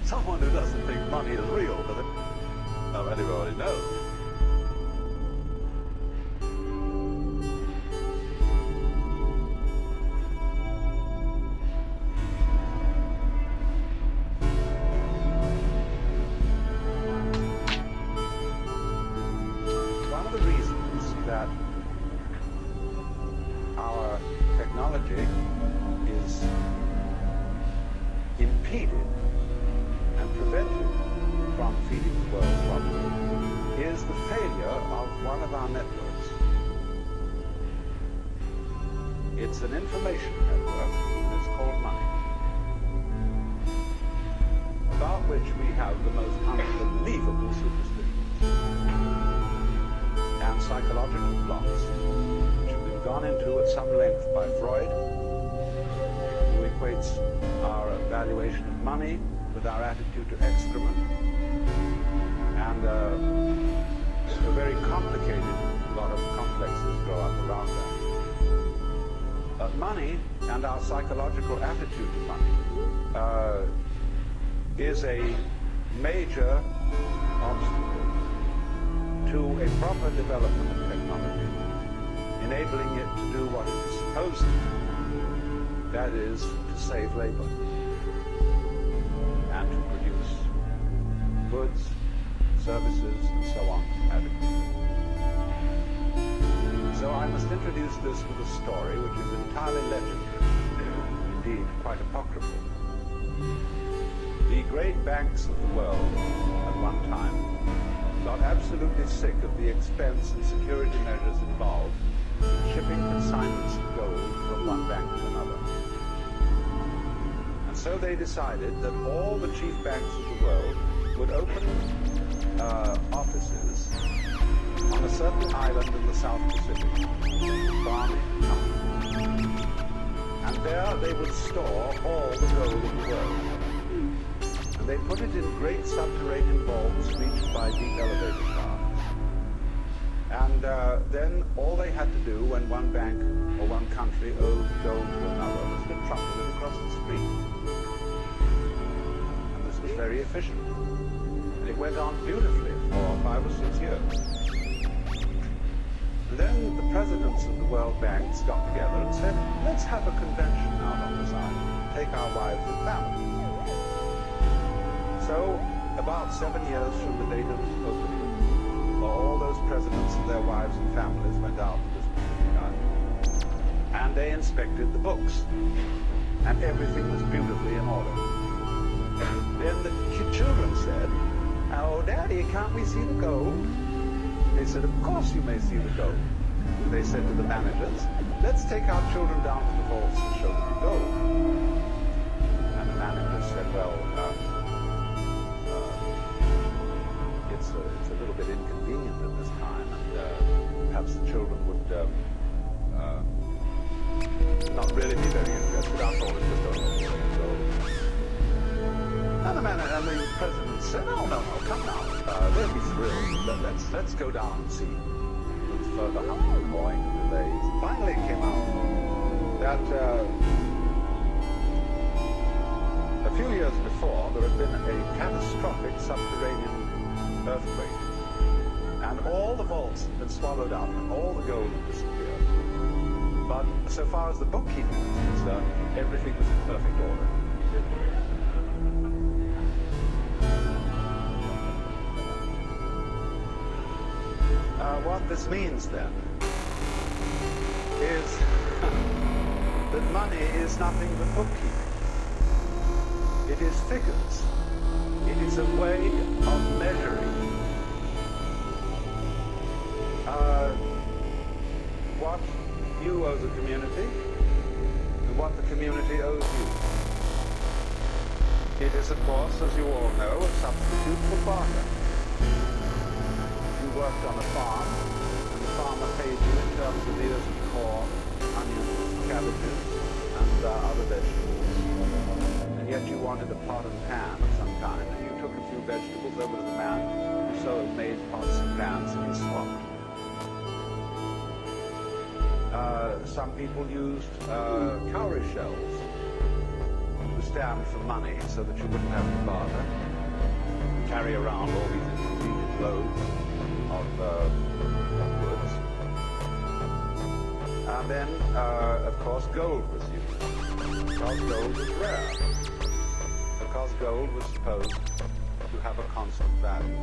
Someone who doesn't think money is real, but everybody knows. One of the reasons that our technology is impeded and prevented from feeding the world properly is the failure of one of our networks. It's an information network, and it's called money, about which we have the most unbelievable superstitions and psychological plots, which have been gone into at some length by Freud, who equates our valuation of money with our attitude to excrement, and a very complicated lot of complexes grow up around that. Money and our psychological attitude to money is a major obstacle to a proper development of technology, enabling it to do what it is supposed to do, that is, to save labor and to produce goods, services, and so on adequately. So I must introduce this with a story which is entirely legendary, indeed quite apocryphal. The great banks of the world at one time got absolutely sick of the expense and security measures involved in shipping consignments of gold from one bank to another. And so they decided that all the chief banks of the world would open offices on a certain island in the South Pacific, Barney Company. And there they would store all the gold in the world. And they put it in great subterranean vaults reached by deep elevator shafts. And then all they had to do when one bank or one country owed gold to another was to truckle it across the street. And this was very efficient. And it went on beautifully for 5 or 6 years. And then the presidents of the World Banks got together and said, let's have a convention out on this island, take our wives and families. So, about 7 years from the date of opening, all those presidents and their wives and families went out to this Pacific island. And they inspected the books. And everything was beautifully in order. Then the children said, oh, Daddy, can't we see the gold? They said, of course you may see the gold. They said to the managers, let's take our children down to the vaults and show them the gold. And the managers said, well, it's a little bit inconvenient at this time, and perhaps the children would not really be very interested. After all, it's just only gold. And the president said, no, come now. They'll be thrilled. Let's go down and see. Let's further humming, boing, and delays. Finally, it came out that a few years before, there had been a catastrophic subterranean earthquake. And all the vaults had been swallowed up, and all the gold had disappeared. But so far as the bookkeeping was concerned, everything was in perfect order. What this means then is that money is nothing but bookkeeping. It is figures. It is a way of measuring what you owe the community and what the community owes you. It is, of course, as you all know, a substitute for barter. You worked on a farm, and the farmer paid you in terms of ears of corn, onions, cabbages, and other vegetables. And yet you wanted a pot and pan of some kind, and you took a few vegetables over to the man who so made pots and pans, and he swapped. Some people used cowrie shells to stand for money so that you wouldn't have to bother, carry around all these inconvenient loads of goods. And then, of course, gold was used, because gold was rare, because gold was supposed to have a constant value.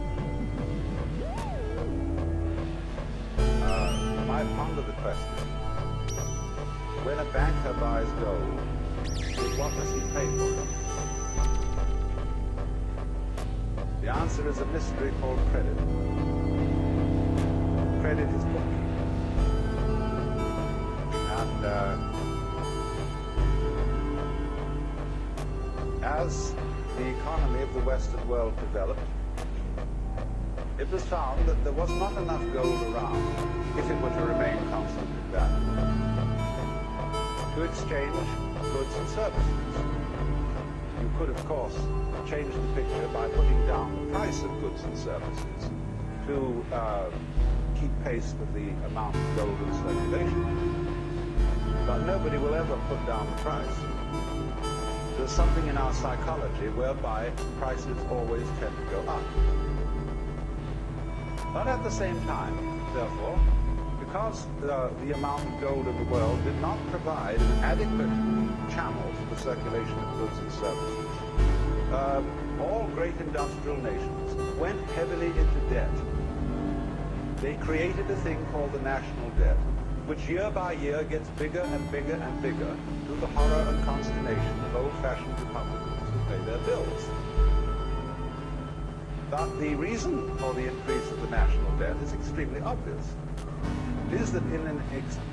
I ponder the question, when a banker buys gold, what does he pay for it? The answer is a mystery called credit. Credit is bookkeeping. And as the economy of the Western world developed, it was found that there was not enough gold around, if it were to remain constant in value, to exchange goods and services. You could, of course, change the picture by putting down the price of goods and services to keep pace with the amount of gold in circulation. But nobody will ever put down the price. There's something in our psychology whereby prices always tend to go up. But at the same time, therefore, because the amount of gold in the world did not provide an adequate channel for the circulation of goods and services, all great industrial nations went heavily into debt. They created a thing called the national debt, which year by year gets bigger and bigger and bigger to the horror and consternation of old-fashioned republicans who pay their bills. But the reason for the increase of the national debt is extremely obvious. It is that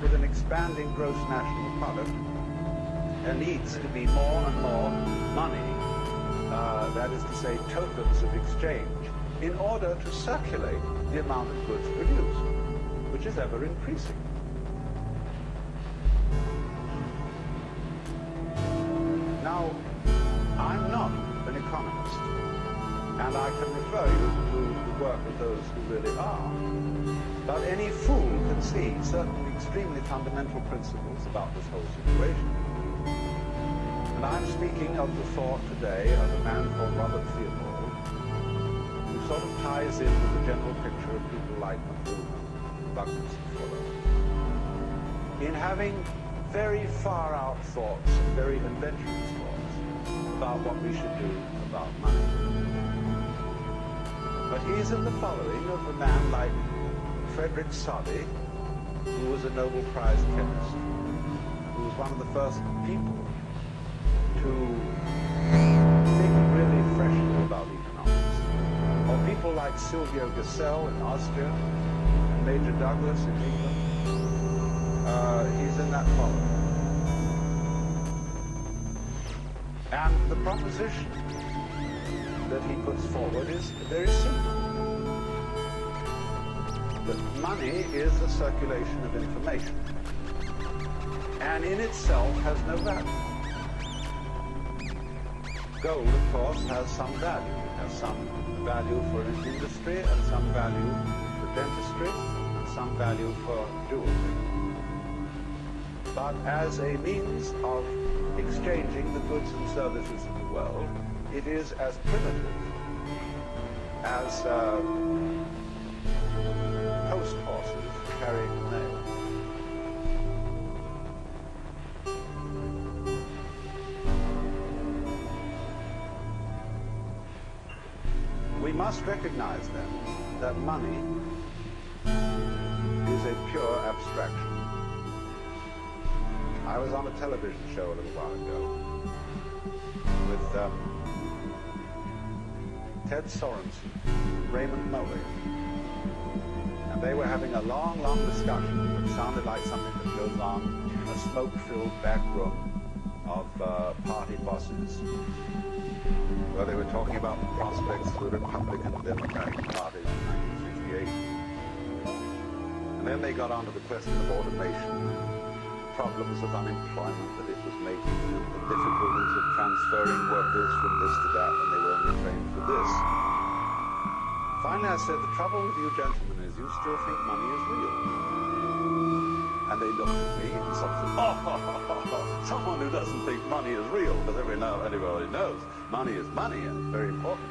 with an expanding gross national product, there needs to be more and more money, that is to say, tokens of exchange, in order to circulate the amount of goods produced, which is ever increasing. Now, I'm not an economist, and I can refer you to the work of those who really are. But any fool can see certain extremely fundamental principles about this whole situation. And I'm speaking of the thought today of a man called Robert Theobald, who sort of ties in with the general picture of people like Methuen, Douglas, and Fuller, in having very far-out thoughts, very adventurous thoughts about what we should do about money. But he's in the following of a man like Frederick Soddy, who was a Nobel Prize chemist, who was one of the first people to think really freshly about economics. Or people like Silvio Gesell in Austria, and Major Douglas in England. He's in that following. And the proposition that he puts forward is very simple. That money is a circulation of information, and in itself has no value. Gold, of course, has some value. It has some value for an industry, and some value for dentistry, and some value for jewelry. But as a means of exchanging the goods and services of the world, it is as primitive as post horses carrying the mail. We must recognize then that money is a pure abstraction. I was on a television show a little while ago with Ted Sorensen, Raymond Molley, and they were having a long, long discussion which sounded like something that goes on in a smoke-filled back room of party bosses, where they were talking about the prospects for the Republican and Democratic parties in 1968. And then they got onto the question of automation, problems of unemployment that it was making, and the difficulties of transferring workers from this to that when they were only trained for this. Finally I said, the trouble with you gentlemen is you still think money is real. And they looked at me and sort of said, oh, someone who doesn't think money is real, because everybody knows money is money and it's very important.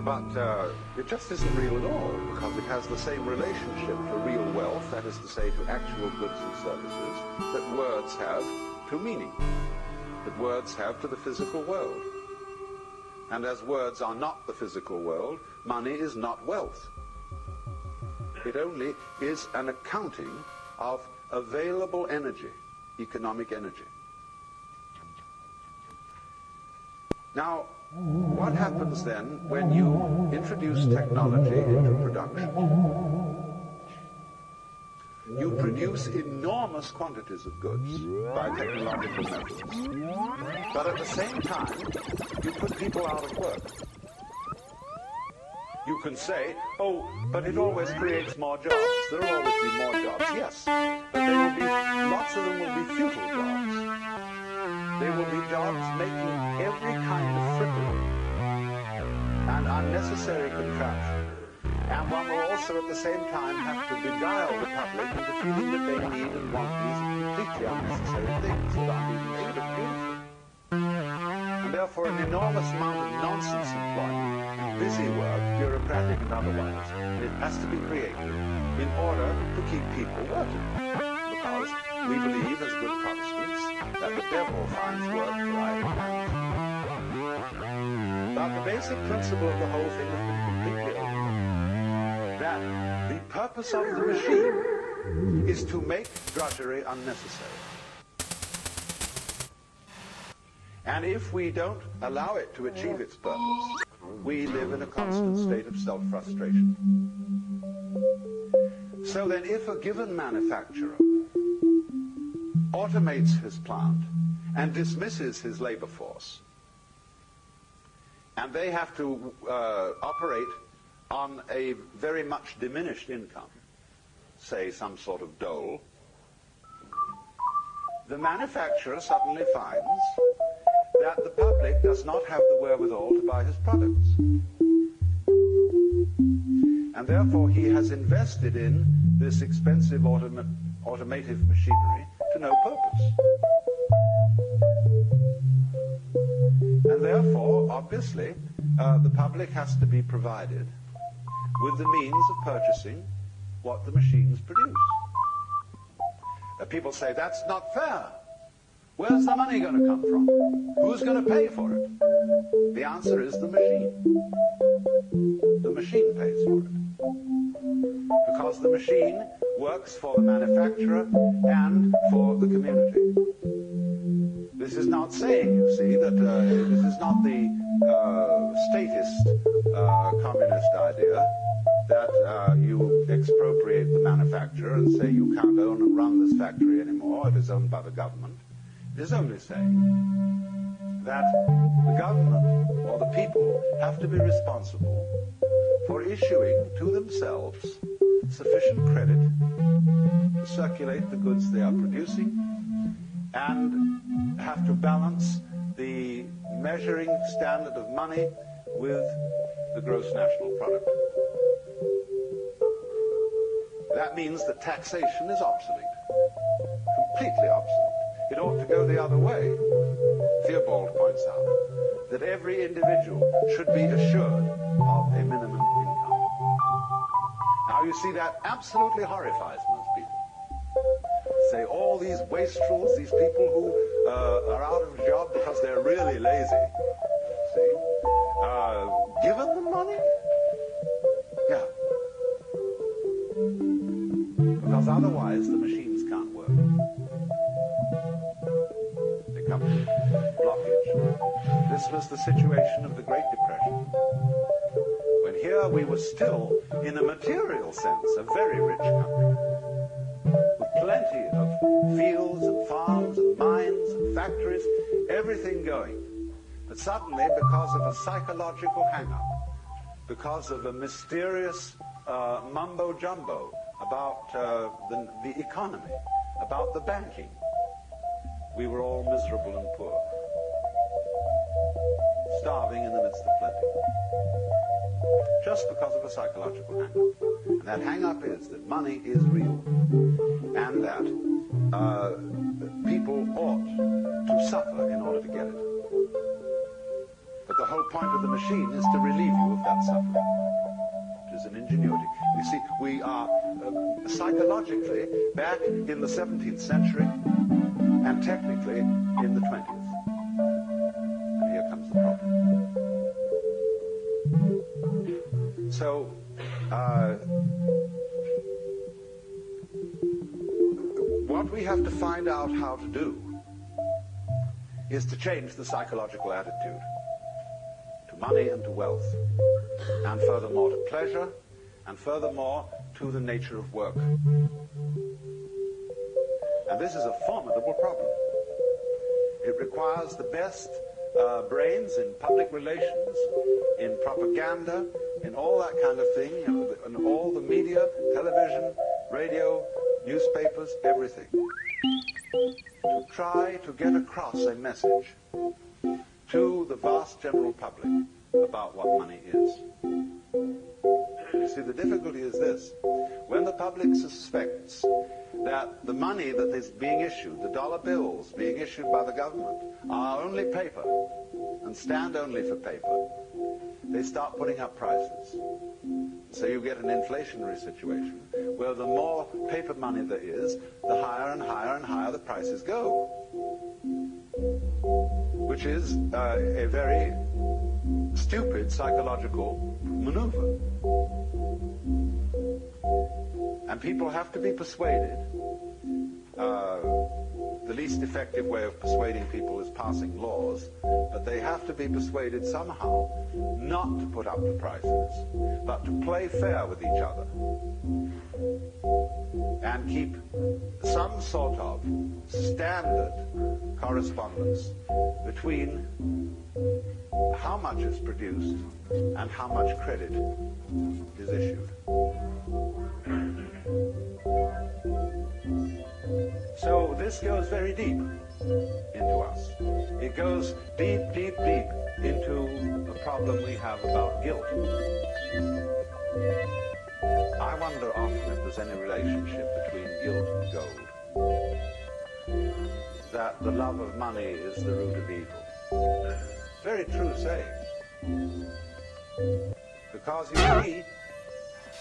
But it just isn't real at all, because it has the same relationship to real wealth, that is to say, to actual goods and services, that words have to meaning, that words have to the physical world. And as words are not the physical world, money is not wealth. It only is an accounting of available energy, economic energy. Now, what happens then when you introduce technology into production? You produce enormous quantities of goods by technological methods. But at the same time, you put people out of work. You can say, oh, but it always creates more jobs. There will always be more jobs, yes. But there will be, lots of them will be futile jobs. They will be jobs making every kind of frippery and unnecessary contraption. And one will also at the same time have to beguile the public into feeling that they need and want these completely unnecessary things that aren't even made of beautiful. And therefore an enormous amount of nonsense employment, busy work, bureaucratic and otherwise, it has to be created in order to keep people working. Because we believe as good Protestants that the devil finds work for idle hands. But the basic principle of the whole thing has been completely overlooked. That the purpose of the machine is to make drudgery unnecessary. And if we don't allow it to achieve its purpose, we live in a constant state of self-frustration. So then if a given manufacturer automates his plant and dismisses his labor force, and they have to operate on a very much diminished income, say some sort of dole, the manufacturer suddenly finds that the public does not have the wherewithal to buy his products. And therefore he has invested in this expensive automative machinery to no purpose. And therefore, obviously, the public has to be provided with the means of purchasing what the machines produce. People say, that's not fair. Where's the money going to come from? Who's going to pay for it? The answer is the machine. The machine pays for it. Because the machine works for the manufacturer and for the community. This is not saying, you see, that this is not the statist communist idea that you expropriate the manufacturer and say you can't own and run this factory anymore, it is owned by the government. It is only saying that the government or the people have to be responsible for issuing to themselves sufficient credit to circulate the goods they are producing and have to balance the measuring standard of money with the gross national product. That means that taxation is obsolete, completely obsolete. It ought to go the other way. Theobald points out that every individual should be assured of a minimum income. Now you see, that absolutely horrifies most people. Say all these wastrels, these people who are out of a job because they're really lazy. See? Give them the money? Yeah. Because otherwise the machines can't work. They come to blockage. This was the situation of the Great Depression. When here we were still, in a material sense, a very rich country. With plenty of fields and farms and mines and factories, everything going. But suddenly, because of a psychological hang-up, because of a mysterious mumbo-jumbo about the economy, about the banking, we were all miserable and poor, starving in the midst of plenty, just because of a psychological hang-up. And that hang-up is that money is real, and that people ought to suffer in order to get it. But the whole point of the machine is to relieve you of that suffering. It is an ingenuity. You see, we are psychologically back in the 17th century and technically in the 20th. And here comes the problem. So, what we have to find out how to do is to change the psychological attitude to money and to wealth, and furthermore to pleasure, and furthermore to the nature of work. And this is a formidable problem. It requires the best brains in public relations, in propaganda, in all that kind of thing, in all the media, television, radio, newspapers, everything, to try to get across a message to the vast general public about what money is. You see, the difficulty is this. When the public suspects that the money that is being issued, the dollar bills being issued by the government, are only paper and stand only for paper, they start putting up prices. So you get an inflationary situation where the more paper money there is, the higher and higher and higher the prices go, which is a very stupid psychological maneuver. And people have to be persuaded. The least effective way of persuading people is passing laws, but they have to be persuaded somehow not to put up the prices, but to play fair with each other and keep some sort of standard correspondence between how much is produced and how much credit is issued. So this goes very deep into us. It goes deep, deep, deep into the problem we have about guilt. I wonder often if there's any relationship between guilt and gold. That the love of money is the root of evil. Very true saying. Because you see,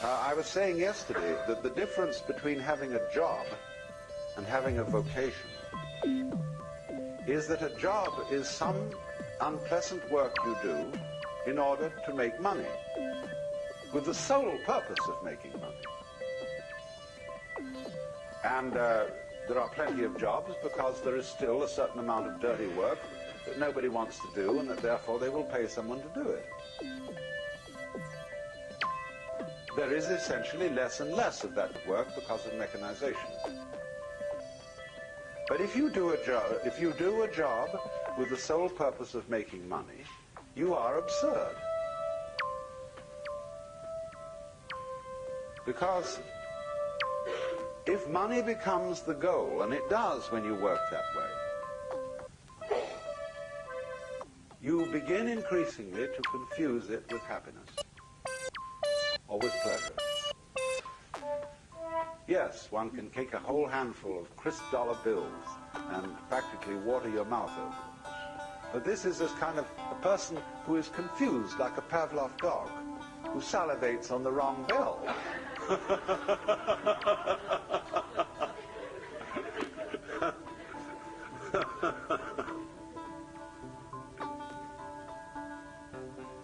I was saying yesterday that the difference between having a job and having a vocation is that a job is some unpleasant work you do in order to make money, with the sole purpose of making money. And there are plenty of jobs because there is still a certain amount of dirty work that nobody wants to do, and that therefore they will pay someone to do it. There is essentially less and less of that work because of mechanization. But if you do a job with the sole purpose of making money, you are absurd. Because if money becomes the goal, and it does when you work that way, you begin increasingly to confuse it with happiness or with pleasure. Yes, one can take a whole handful of crisp dollar bills and practically water your mouth over them. But this is this kind of a person who is confused, like a Pavlov dog, who salivates on the wrong bill.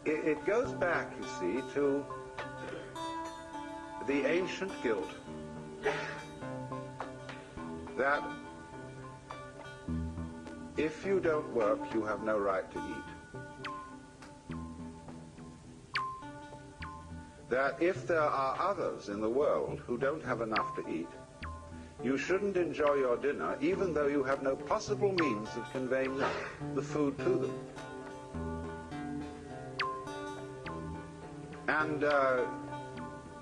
It goes back, you see, to the ancient guilt that if you don't work, you have no right to eat. That if there are others in the world who don't have enough to eat, you shouldn't enjoy your dinner even though you have no possible means of conveying the food to them. And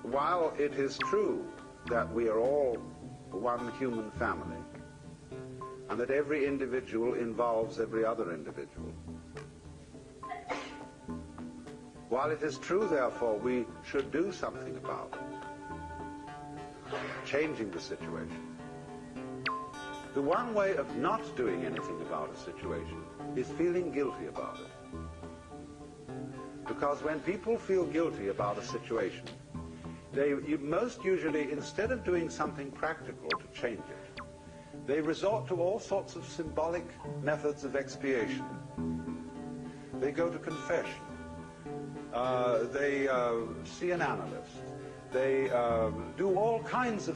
while it is true that we are all one human family, and that every individual involves every other individual, while it is true, therefore, we should do something about it, changing the situation. The one way of not doing anything about a situation is feeling guilty about it. Because when people feel guilty about a situation, most usually, instead of doing something practical to change it, they resort to all sorts of symbolic methods of expiation. They go to confession. They see an analyst. They do all kinds of